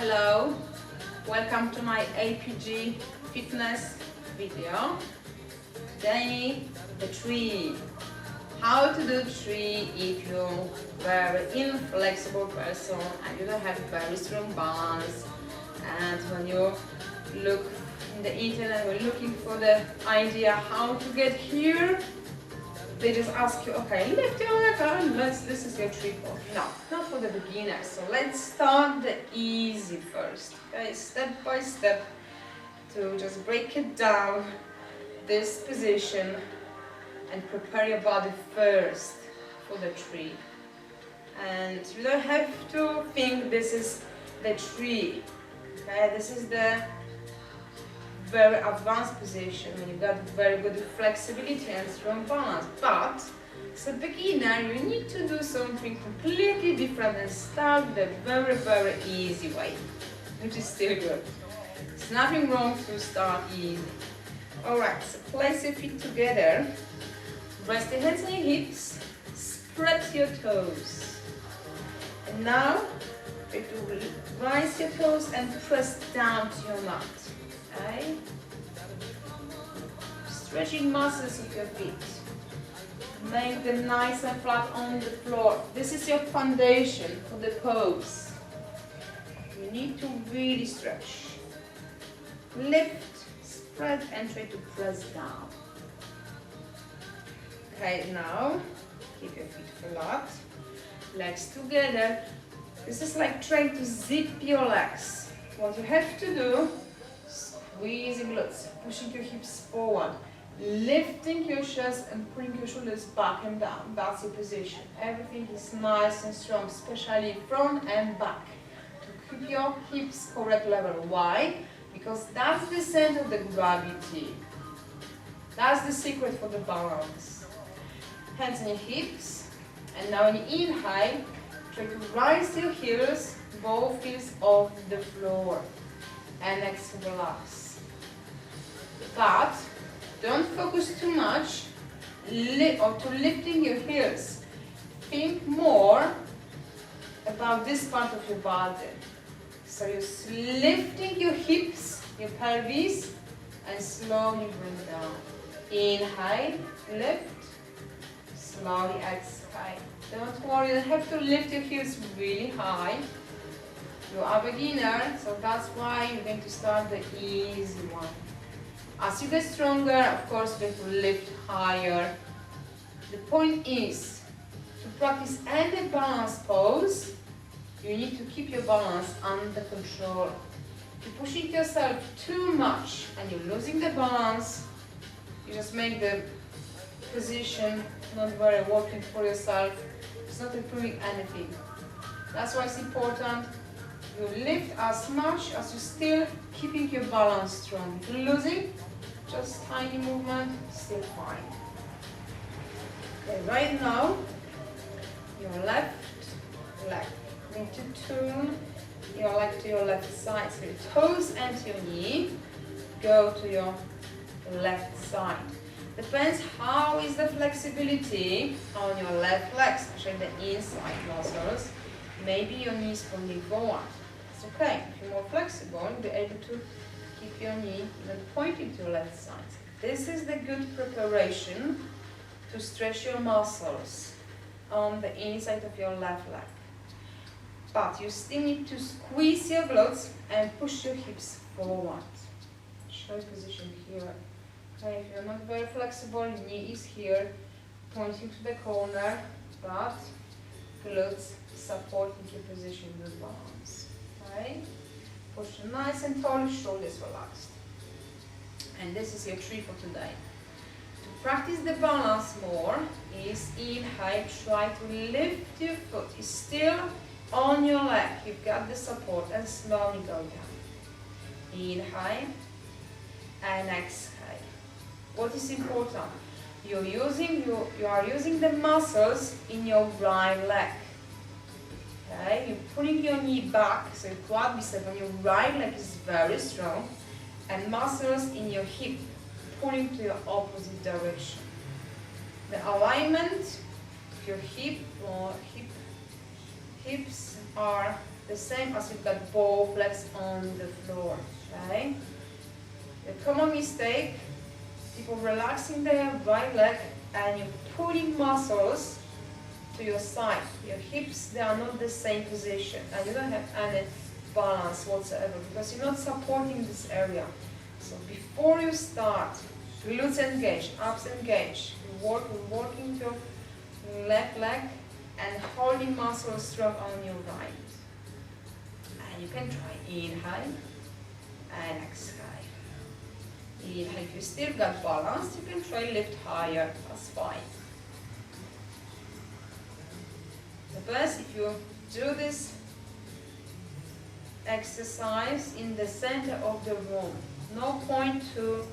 Hello, welcome to my APG fitness video. Today, the tree. How to do tree if you're very inflexible person and you don't have very strong balance, and when you look in the internet, we're looking for the idea how to get here. They just ask you, okay, lift your leg and this is your tree pose. No, not for the beginners. So let's start the easy first. Okay, step by step to just break it down, this position, and prepare your body first for the tree. And you don't have to think this is the tree. Okay, this is the very advanced position when you've got very good flexibility and strong balance. But as a beginner, you need to do something completely different and start the very easy way, which is still good. There's nothing wrong to start easy. Alright, so place your feet together, rest your hands on your hips, spread your toes. And now, try to rise your toes and press down to your mat. Okay. Stretching muscles of your feet. Make them nice and flat on the floor. This is your foundation for the pose. You need to really stretch. Lift, spread, and try to press down. Okay, now keep your feet flat, legs together. This is like trying to zip your legs. What you have to do, squeezing glutes, pushing your hips forward, lifting your chest and pulling your shoulders back and down. That's your position. Everything is nice and strong, especially front and back, to keep your hips correct level. Why? Because that's the center of the gravity. That's the secret for the balance. Hands on your hips, and now when you inhale, try to rise your heels, both heels off the floor, and exhale, relax. But don't focus too much to lifting your heels. Think more about this part of your body. So you're lifting your hips, your pelvis, and slowly bring down. Inhale, lift, slowly exhale. Don't worry, you don't have to lift your heels really high. You are a beginner, so that's why you're going to start the easy one. As you get stronger, of course, you have to lift higher. The point is, to practice any balance pose, you need to keep your balance under control. If you're pushing yourself too much and you're losing the balance, you just make the position not very working for yourself. It's not improving anything. That's why it's important you lift as much as you're still keeping your balance strong. If you're losing, just tiny movement, still fine. Okay, right now, your left leg. You need to turn your leg to your left side. So your toes and your knee go to your left side. Depends how is the flexibility on your left leg, especially the inside muscles. Maybe your knee is pointing forward. It's okay. If you're more flexible, you'll be able to keep your knee even pointing to your left side. This is the good preparation to stretch your muscles on the inside of your left leg. But you still need to squeeze your glutes and push your hips forward. Choice position here. Okay, if you're not very flexible, your knee is here, pointing to the corner, but glutes supporting your position with balance. Okay? Push nice and tall, shoulders relaxed. And this is your tree for today. To practice the balance more is inhale, try to lift your foot. It's still on your leg. You've got the support and slowly go down. Inhale and exhale. What is important? You are using the muscles in your right leg. Okay, you're pulling your knee back, so your quadriceps on your right leg is very strong, and muscles in your hip pulling to your opposite direction. The alignment of your hips are the same as you've got both legs on the floor, okay? The common mistake, people relaxing their right leg and you're pulling muscles to your side. Your hips, they are not the same position and you don't have any balance whatsoever because you're not supporting this area. So before you start, glutes engage, abs engage, you're working your left leg and holding muscles strong on your right. And you can try inhale and exhale. Inhale, if you still got balance, you can try lift higher, that's fine. The best if you do this exercise in the center of the room. No point to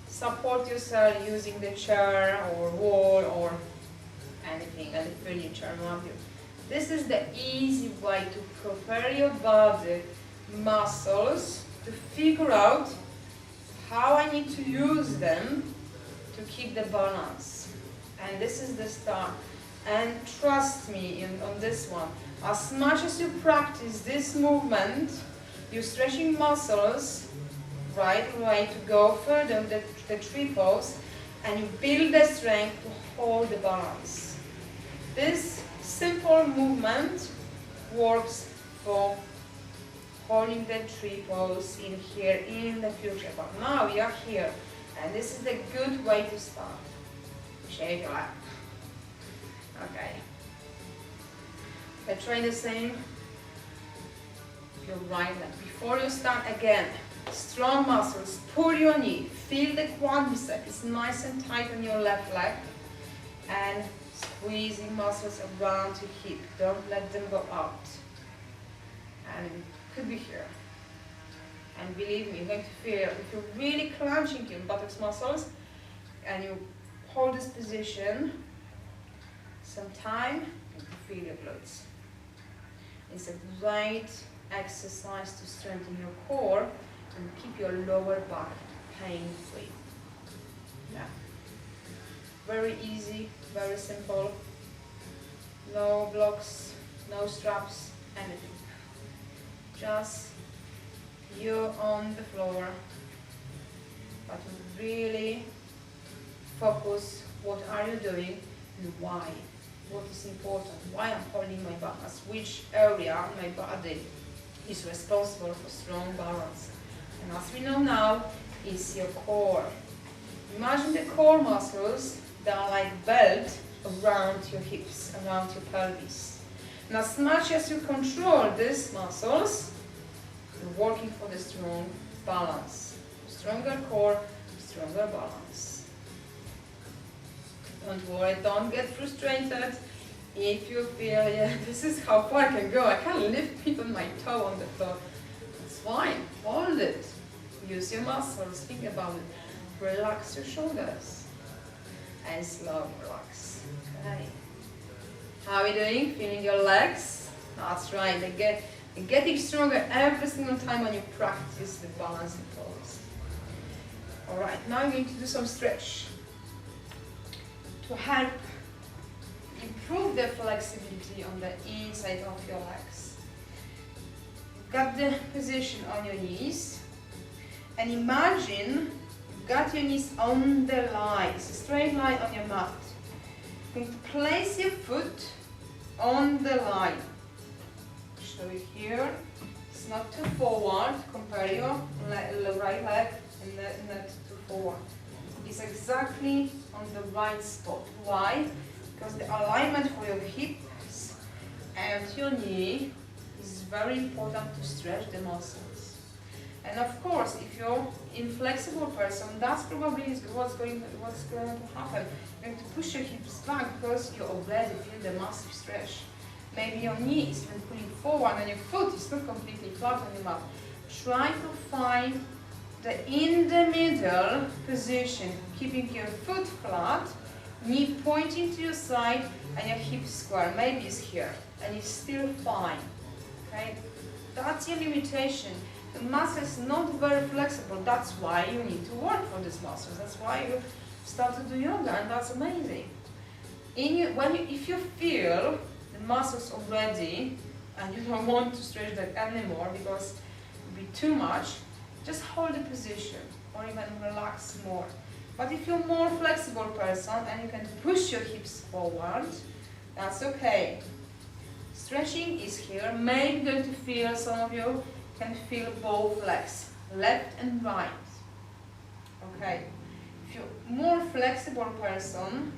support yourself using the chair or wall or anything, any furniture around you. This is the easy way to prepare your body muscles to figure out how I need to use them to keep the balance. And this is the start. And trust me on this one, as much as you practice this movement, you're stretching muscles right away to go further with the triples, and you build the strength to hold the balance. This simple movement works for holding the triples in here in the future. But now we are here, and this is a good way to start. Shake your leg. Okay. Try the same. Your right leg. Before you start again, strong muscles. Pull your knee. Feel the quadricep is nice and tight on your left leg, and squeezing muscles around your hip. Don't let them go out. And could be here. And believe me, you're going to feel, if you're really clenching your buttocks muscles and you hold this position some time, you can feel your glutes. It's a great exercise to strengthen your core and keep your lower back pain-free. Yeah. Very easy, very simple. No blocks, no straps, anything. Just you on the floor, but really focus what are you doing and why. What is important, why I'm holding my balance, which area of my body is responsible for strong balance. And as we know now, is your core. Imagine the core muscles, they are like belt around your hips, around your pelvis. And as much as you control these muscles, you're working for the strong balance. Stronger core, stronger balance. Don't worry, don't get frustrated. If you feel, yeah, this is how far I can go, I can't lift even my toe on the floor. It's fine, hold it. Use your muscles, think about it. Relax your shoulders. And slow relax. Okay. How are you doing? Feeling your legs? That's right, they're getting stronger every single time when you practice the balancing pose. Alright, now I'm going to do some stretch to help improve the flexibility on the inside of your legs. Got the position on your knees, and imagine you've got your knees on the line. It's a straight line on your mat. You're going to place your foot on the line. Show you here. It's not too forward. Compare your right leg and not too forward. It's exactly on the right spot. Why? Because the alignment for your hips and your knee is very important to stretch the muscles. And of course, if you're an inflexible person, that's probably what's going to happen. You're going to push your hips back because you already feel the massive stretch. Maybe your knee is even pulling forward and your foot is not completely flat on the mat. Try to find the in the middle position, keeping your foot flat, knee pointing to your side, and your hips square. Maybe it's here, and it's still fine. Okay, that's your limitation. The muscle is not very flexible. That's why you need to work for these muscles. That's why you start to do yoga, and that's amazing. If you feel the muscles already and you don't want to stretch that anymore because it will be too much, just hold the position or even relax more. But if you're a more flexible person and you can push your hips forward, that's okay. Stretching is here. Maybe going to feel, some of you can feel both legs, left and right. Okay. If you're a more flexible person,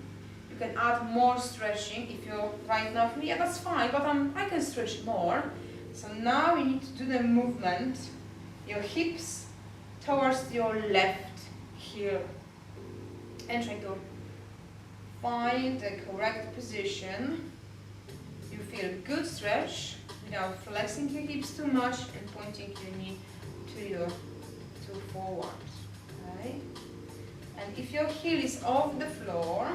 you can add more stretching. If you're right now, yeah, that's fine, but I can stretch more. So now you need to do the movement, your hips towards your left heel. And try to find the correct position. You feel good stretch without flexing your hips too much and pointing your knee to forward. Okay? And if your heel is off the floor,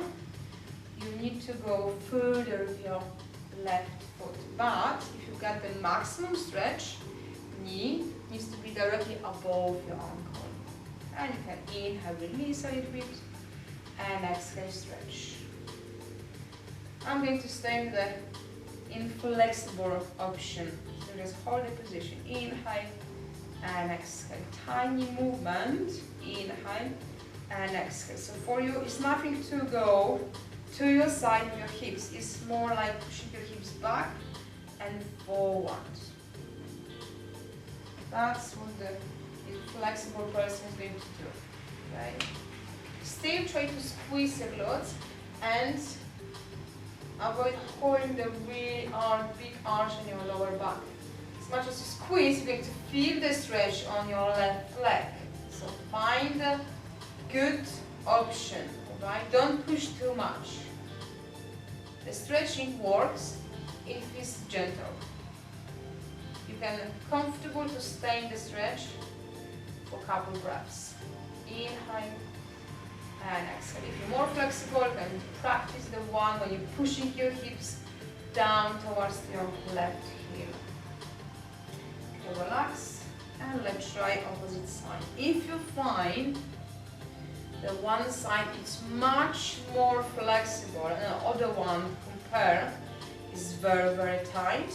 you need to go further with your left foot. But if you get the maximum stretch, knee needs to be directly above your ankle. And you can inhale, release a little bit, and exhale, stretch. I'm going to stay with the inflexible option. So just hold the position, inhale and exhale. Tiny movement, inhale and exhale. So for you, it's nothing to go to your side with your hips. It's more like pushing your hips back and forward. That's what the inflexible person is going to do. Okay? Still try to squeeze the glutes and avoid holding the really big arch on your lower back. As much as you squeeze, you're going to feel the stretch on your left leg. So find a good option, right? Don't push too much. The stretching works if it's gentle. You can comfortable to stay in the stretch for a couple breaths. Inhale and exhale. If you're more flexible, then practice the one when you're pushing your hips down towards your left heel. Okay, relax and let's try opposite side. If you find the one side is much more flexible and the other one compare is very, very tight,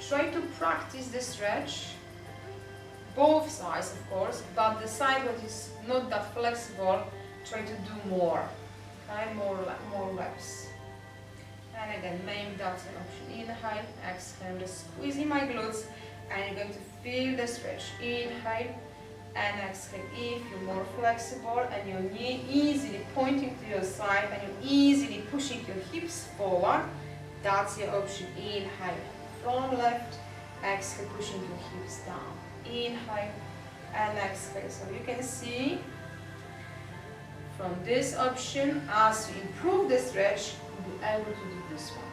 try to practice the stretch, both sides of course, but the side that is not that flexible, try to do more, okay, more reps. And again, maybe that's an option. Inhale, exhale, just squeezing my glutes, and you're going to feel the stretch. Inhale and exhale. If you're more flexible and your knee easily pointing to your side and you're easily pushing your hips forward, that's your option. Inhale from left, exhale, pushing your hips down. Inhale and exhale. So you can see from this option, as you improve the stretch, you'll be able to do this one.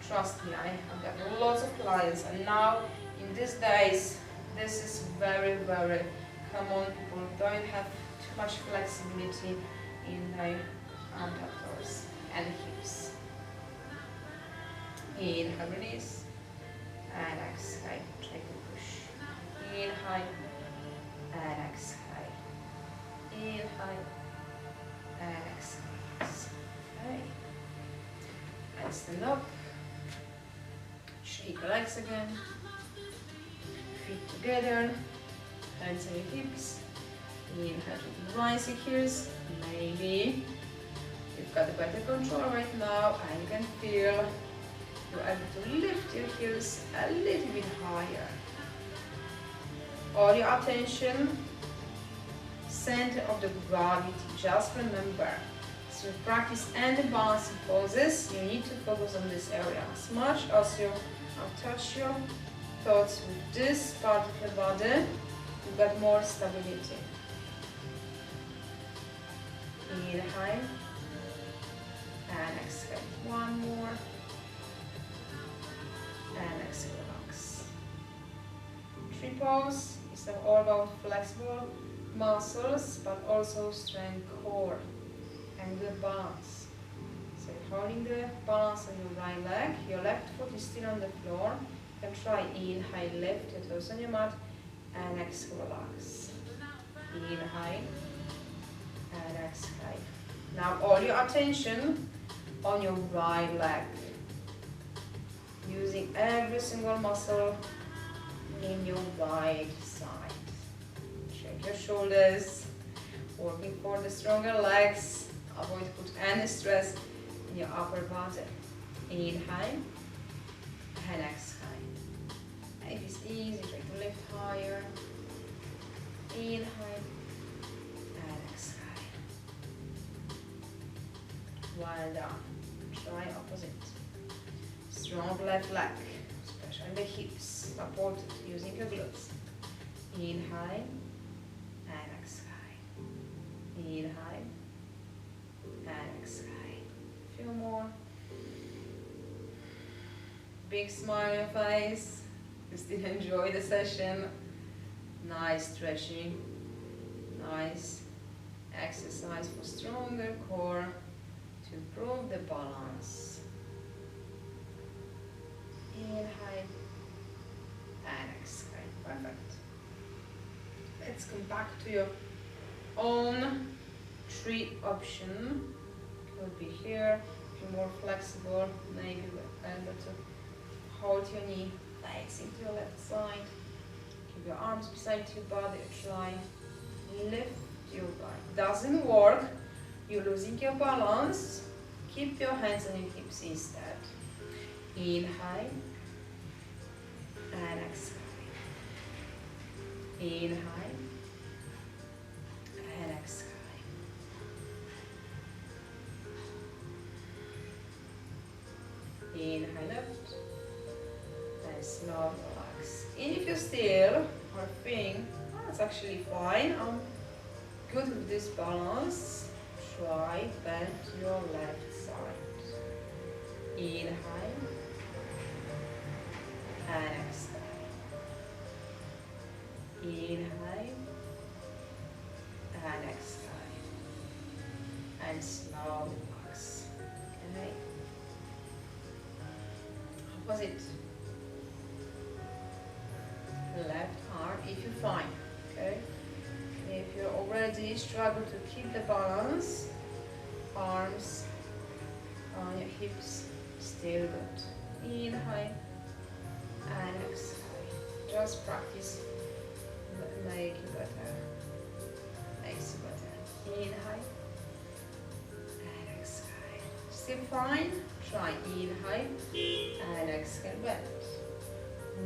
Trust me, I have got lots of clients, and now in these days, this is very, very common. People don't have too much flexibility in their abductors and hips. Inhale, release, and exhale. Try to push. Inhale, and exhale. Inhale, and exhale. Okay. And stand up. Shake your legs again. Feet together. Hands on your hips. Inhale to rise your heels. Maybe you've got a better control right now and you can feel you're able to lift your heels a little bit higher. All your attention, center of the gravity, just remember. So you practice any balancing poses, you need to focus on this area. As much as you touch your thoughts with this part of your body, you get more stability. Inhale and exhale. One more. And exhale, relax. Triples is all about flexible muscles, but also strength core and good balance. So you're holding the balance on your right leg, your left foot is still on the floor. You can try inhale, lift your toes on your mat, and exhale, relax. Inhale and exhale. Now all your attention on your right leg. using every single muscle in your right side. Check your shoulders, working for the stronger legs. Avoid put any stress in your upper body. Inhale and exhale. If it's easy, try to lift higher. Inhale and exhale. Well done. Try opposite. Strong left leg, especially the hips, supported using your glutes. Inhale and exhale. Inhale and exhale. A few more. Big smile on your face. You still enjoy the session. Nice stretching. Nice exercise for stronger core to improve the balance. Inhale and exhale. Perfect. Let's come back to your own tree option. Could be here. If you're more flexible, maybe better to hold your knee facing to your left side. Keep your arms beside your body. Try lift your back. Doesn't work. You're losing your balance. Keep your hands on your hips instead. Inhale and exhale. Inhale and exhale. Inhale left and slow relax. And if you still are feeling, oh, that's actually fine, I'm good with this balance, try bend your left side. Inhale and exhale. Inhale and exhale. And slow relax. Okay. Opposite. Left arm if you find. Okay. If you already struggle to keep the balance, arms on your hips, still good. Inhale and exhale. Just practice, make it better. Makes it better. Inhale and exhale. Still fine? Try inhale and exhale bend.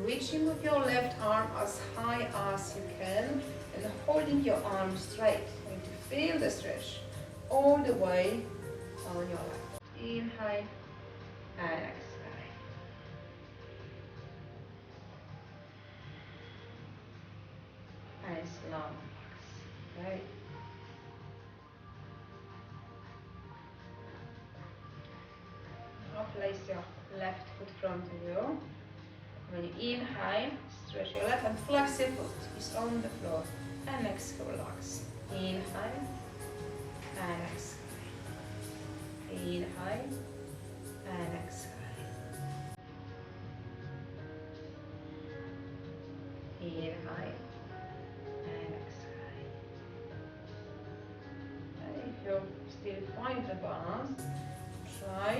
Reaching with your left arm as high as you can and holding your arm straight. You need to feel the stretch all the way on your left. Inhale and exhale. And slow relax. Okay. Now place your left foot front of you. When you inhale, stretch your left and flex your foot is on the floor. And exhale, relax. Inhale and exhale. Inhale and exhale. Inhale and exhale. And if you still find the balance, try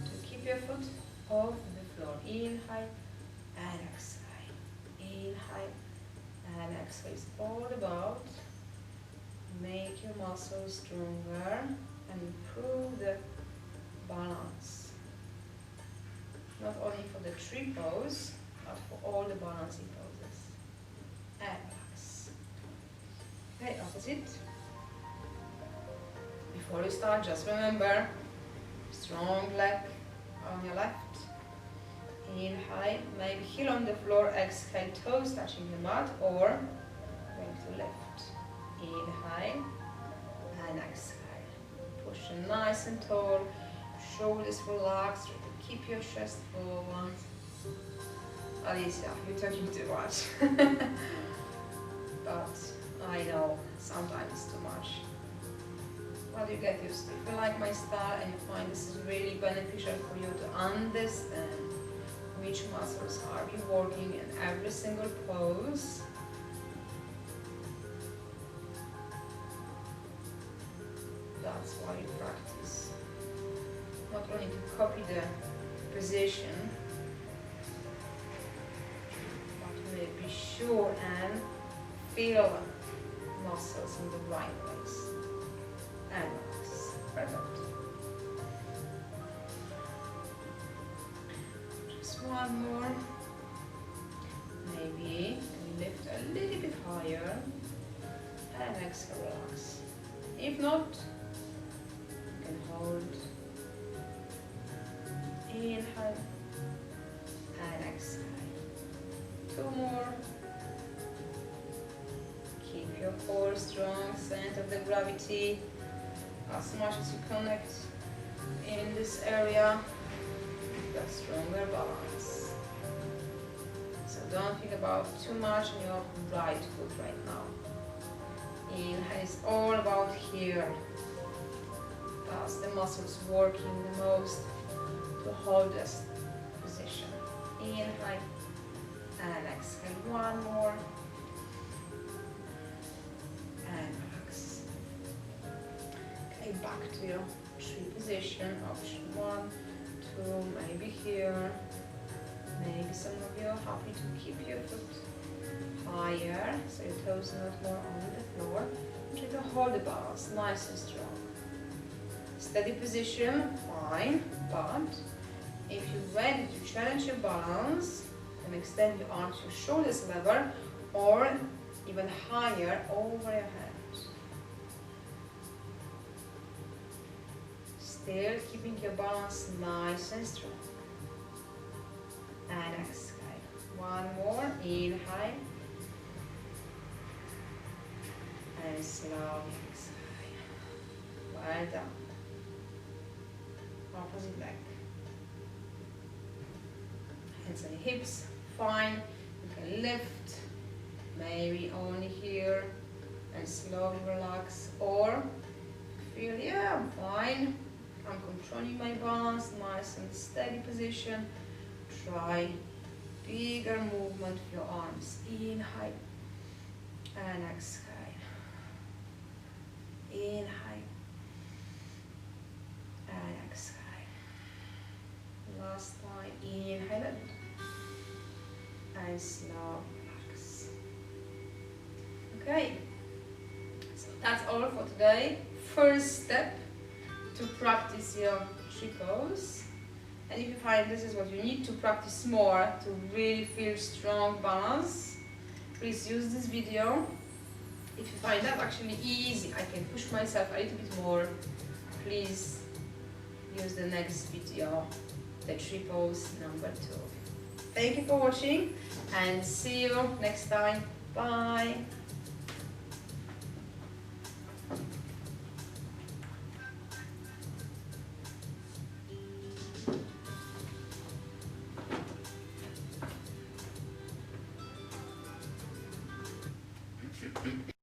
to keep your foot off the floor. Inhale and exhale. Inhale and exhale. It's all about make your muscles stronger and improve the balance. Not only for the tree pose, but for all the balancing poses. And relax. Okay, opposite. Before you start, just remember, strong leg on your left. Inhale, maybe heel on the floor, exhale, toes touching the mat, or going to lift. Inhale and exhale. Push it nice and tall, shoulders relaxed, try to keep your chest forward. Alicia, you're talking too much. But I know, sometimes it's too much. But you get used to it. If you like my style and you find this is really beneficial for you to understand which muscles are you working in every single pose, that's why you practice. Not only to copy the position, sure and feel muscles in the right place. And relax. Perfect. Just one more. Maybe lift a little bit higher and exhale, relax. If not, you can hold. Inhale and exhale. Two more. Keep your core strong, center of the gravity. As much as you connect in this area, you got stronger balance. So don't think about too much on your right foot right now. Inhale is all about here. That's the muscles working the most to hold this position. Inhale and exhale. One more. And relax. Okay, back to your tree position. Option 1, 2, maybe here. Maybe some of you are happy to keep your foot higher, so your toes not more on the floor. Try to hold the balance nice and strong. Steady position, fine, but if you're ready to challenge your balance, then extend your arms, your shoulders level, or even higher over your hands. Still keeping your balance nice and strong. And exhale. One more. Inhale. And slowly exhale. Well done. Opposite leg. Hands on the hips. Fine. You can lift. Maybe only here. And slowly relax. Or feel, yeah, I'm fine. I'm controlling my balance. Nice and steady position. Try bigger movement with your arms. Inhale and exhale. Inhale and exhale. Last time. Inhale and slow relax. Okay, so that's all for today. First step to practice your triples. And if you find this is what you need to practice more to really feel strong balance, please use this video. If you find that actually easy, I can push myself a little bit more, please use the next video, the triples number 2. Thank you for watching and see you next time. Bye.